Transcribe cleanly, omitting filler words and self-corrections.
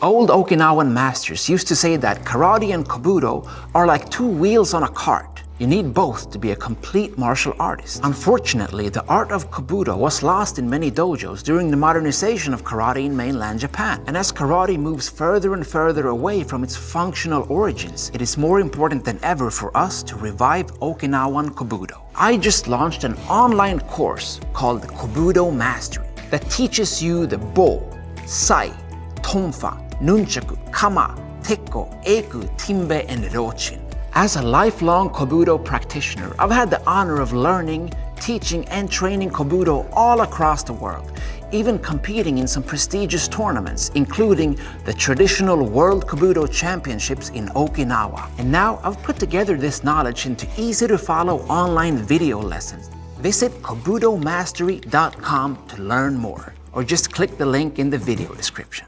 Old Okinawan masters used to say that karate and kobudo are like two wheels on a cart. You need both to be a complete martial artist. Unfortunately, the art of kobudo was lost in many dojos during the modernization of karate in mainland Japan. And as karate moves further and further away from its functional origins, it is more important than ever for us to revive Okinawan kobudo. I just launched an online course called Kobudo Mastery that teaches you the bo, sai, tonfa, nunchaku, kama, tekko, eiku, timbe, and rochin. As a lifelong kobudo practitioner, I've had the honor of learning, teaching, and training kobudo all across the world, even competing in some prestigious tournaments, including the traditional World Kobudo Championships in Okinawa. And now I've put together this knowledge into easy-to-follow online video lessons. Visit kobudomastery.com to learn more, or just click the link in the video description.